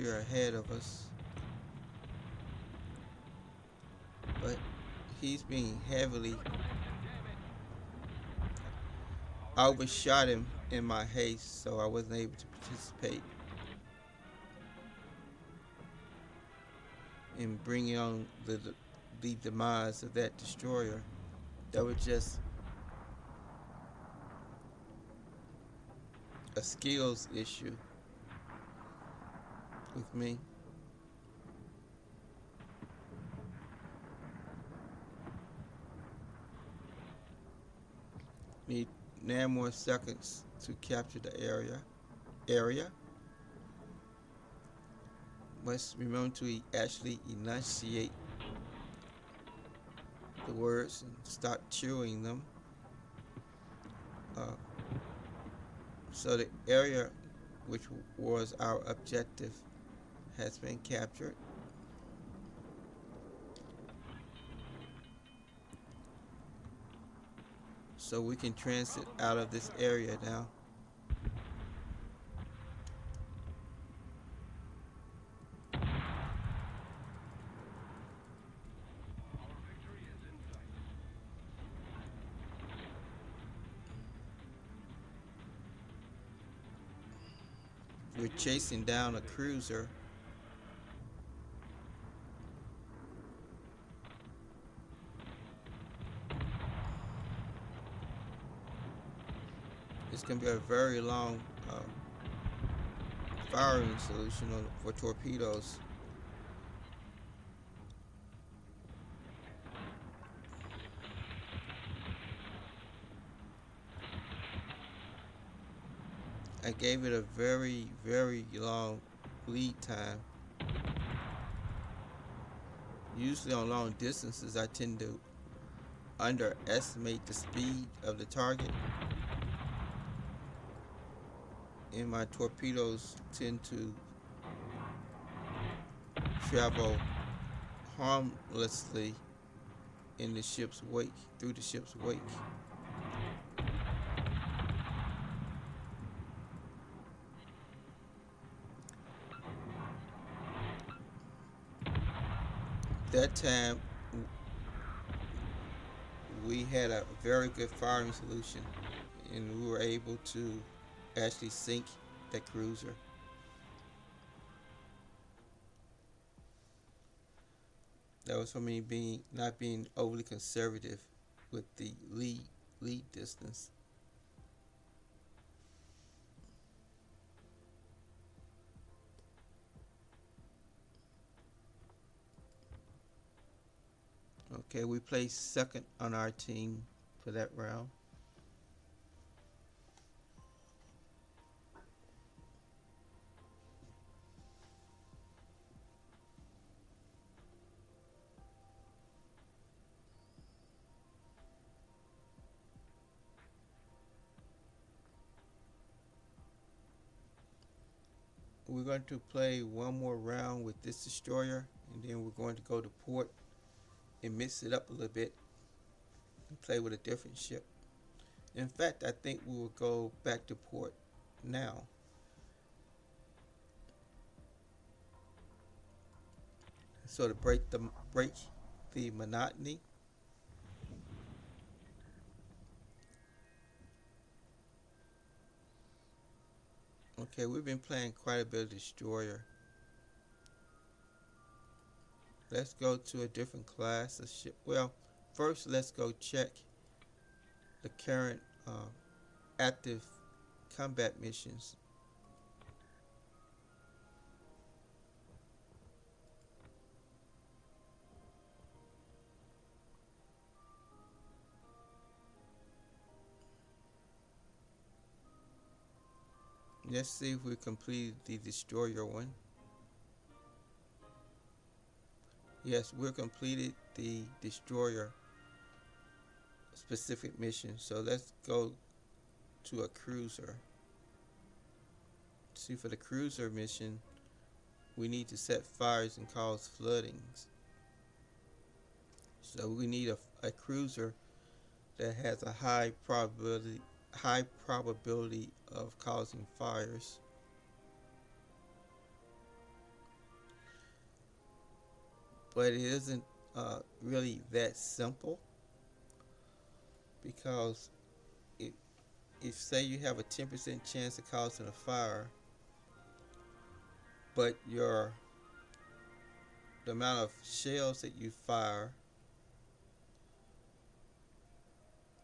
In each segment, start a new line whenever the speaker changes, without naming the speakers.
destroyer ahead of us, but he's being heavily. I overshot him in my haste, so I wasn't able to participate in bringing on the demise of that destroyer. That was just a skills issue with me. Need 9 more seconds to capture the area. Must remember to actually enunciate the words and stop chewing them. Uh, so the area which was our objective has been captured. So we can transit out of this area now. We're chasing down a cruiser. It's going to be a very long firing solution for torpedoes. I gave it a very, very long lead time. Usually on long distances, I tend to underestimate the speed of the target, and my torpedoes tend to travel harmlessly in the ship's wake, through the ship's wake. That time, we had a very good firing solution, and we were able to actually sink that cruiser. That was for me being not being overly conservative with the lead distance. Okay, we placed second on our team for that round. We're going to play one more round with this destroyer, and then we're going to go to port and mix it up a little bit and play with a different ship. In fact, I think we will go back to port now. So to break the monotony. Okay, we've been playing quite a bit of destroyer. Let's go to a different class of ship. Well, first let's go check the current active combat missions. Let's see if we completed the destroyer one. Yes, we completed the destroyer specific mission. So let's go to a cruiser. See, for the cruiser mission, we need to set fires and cause floodings. So we need a cruiser that has a high probability of causing fires. but it isn't really that simple because if, if say you have a 10% chance of causing a fire, but your the amount of shells that you fire,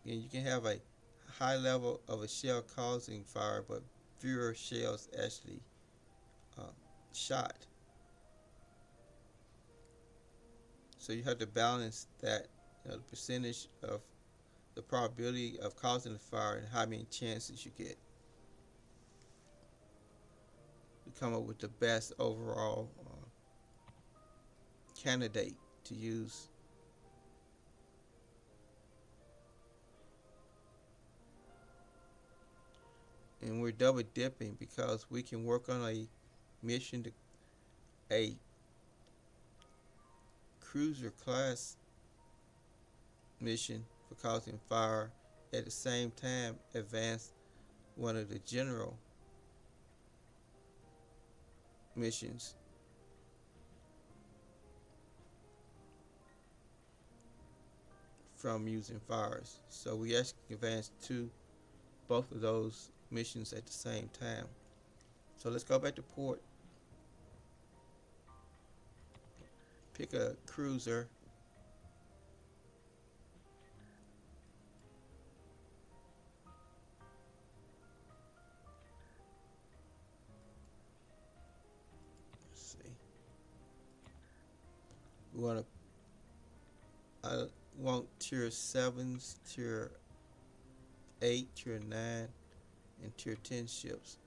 and you can have a high level of a shell causing fire, but fewer shells actually uh, shot. So you have to balance that, the percentage of the probability of causing a fire and how many chances you get to come up with the best overall candidate to use. And we're double dipping because we can work on a mission to a cruiser class mission for causing fire, at the same time advance one of the general missions from using fires. So we actually advance to both of those missions at the same time. So let's go back to port, pick a cruiser, let's see, we want to, I want tier 7s, tier 8, tier 9, and tier 10 ships.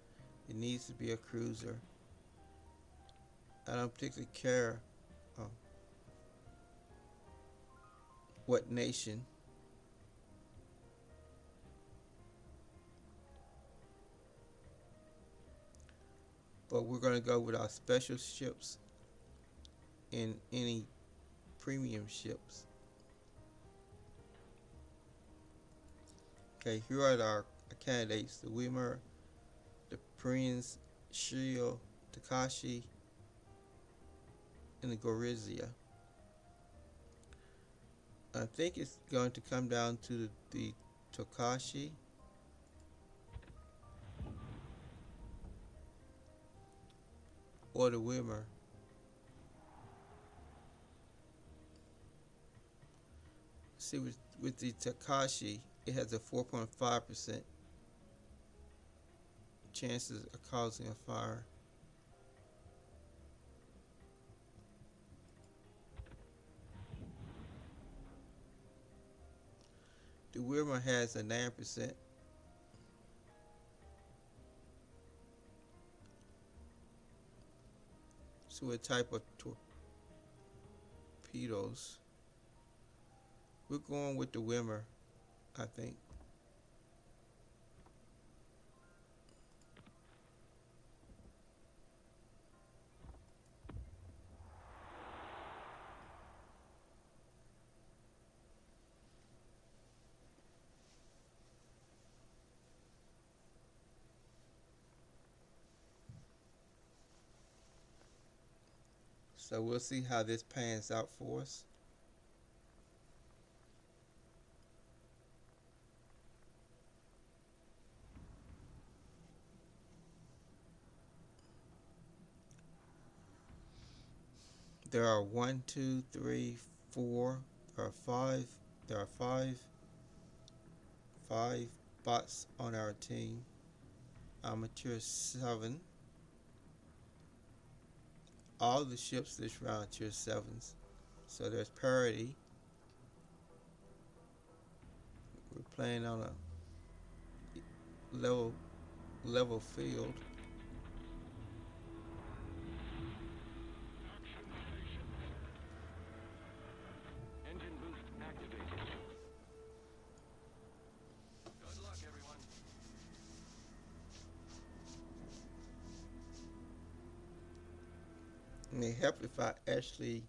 It needs to be a cruiser. I don't particularly care uh, what nation, but we're going to go with our special ships and any premium ships. Okay, here are our candidates: the Wimmer, the Prince, Shield, Takashi, and the Gorizia. I think it's going to come down to the Tokashi or the Wimmer. See, with the Takashi, it has a 4.5% chances of causing a fire. The Wimmer has a 9%. So what type of torpedoes? We're going with the Wimmer, I think. So we'll see how this pans out for us. There are one, two, three, four. There are five. There are five bots on our team. I'm a tier 7. All the ships this round are tier 7s. So there's parity. We're playing on a level level field.
Engine boost activated. Good luck, everyone.
It may help if I actually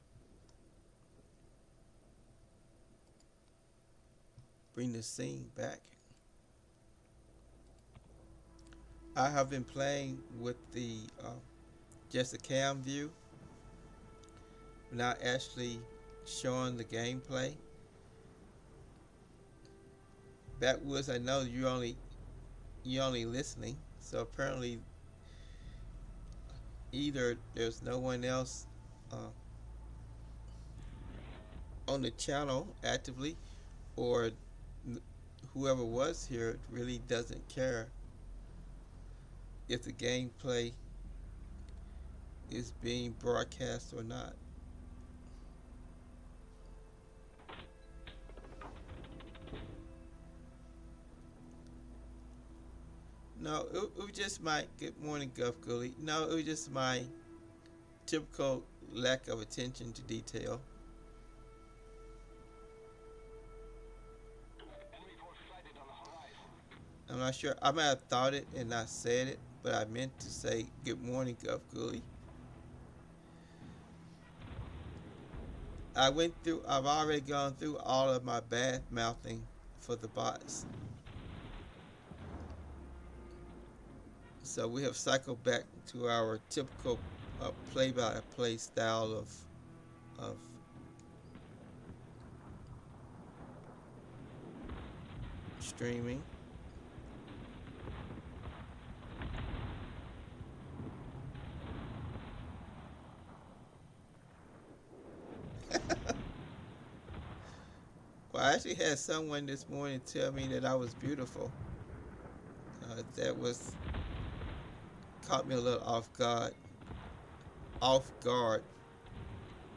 bring the scene back. I have been playing with the just a cam view, without actually showing the gameplay. Backwoods, I know you only listening, so apparently either there's no one else uh, on the channel actively, or whoever was here really doesn't care if the gameplay is being broadcast or not. No, it was just my good morning, Guff Gully. No, it was just my typical lack of attention to detail. I'm not sure. I might have thought it and not said it, but I meant to say good morning, Guff Gully. I've already gone through all of my bad mouthing for the bots. So we have cycled back to our typical play-by-play style of streaming. Well, I actually had someone this morning tell me that I was beautiful. That was caught me a little off guard. Off guard.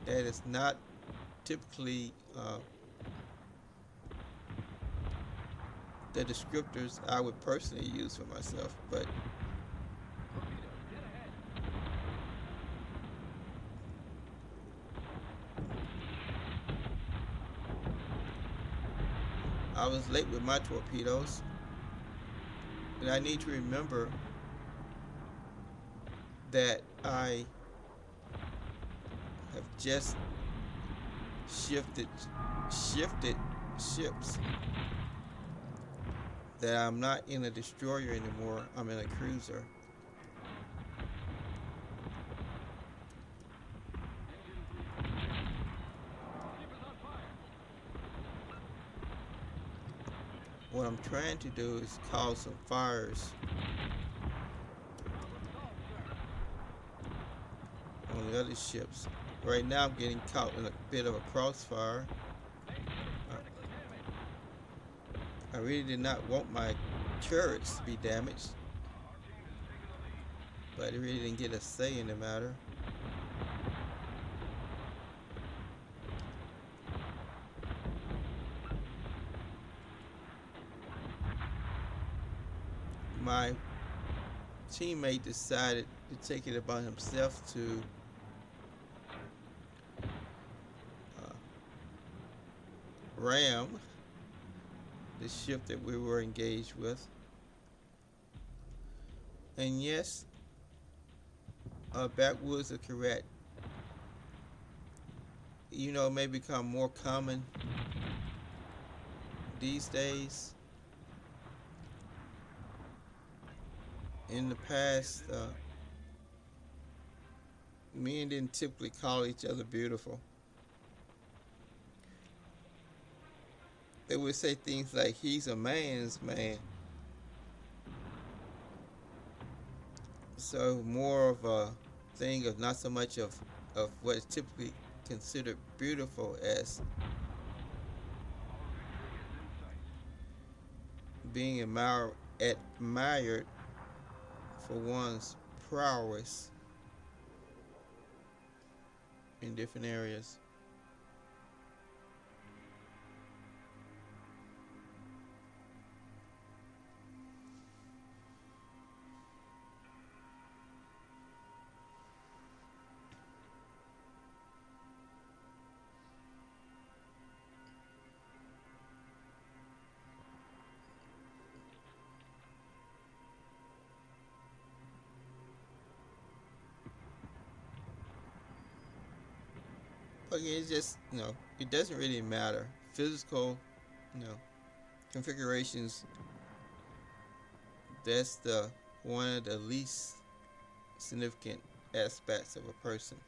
That is not typically the descriptors I would personally use for myself, but I was late with my torpedoes. And I need to remember that I have just shifted ships. That I'm not in a destroyer anymore. I'm in a cruiser. What I'm trying to do is cause some fires on the other ships. Right now I'm getting caught in a bit of a crossfire. I really did not want my turrets to be damaged, but it really didn't get a say in the matter. My teammate decided to take it upon himself to ram the ship that we were engaged with. And yes, backwoods are correct. It may become more common these days. In the past, men didn't typically call each other beautiful. They would say things like, he's a man's man. So more of a thing of not so much of what is typically considered beautiful as being admired for one's prowess in different areas. But it's just, it doesn't really matter. Physical, configurations, that's the one of the least significant aspects of a person.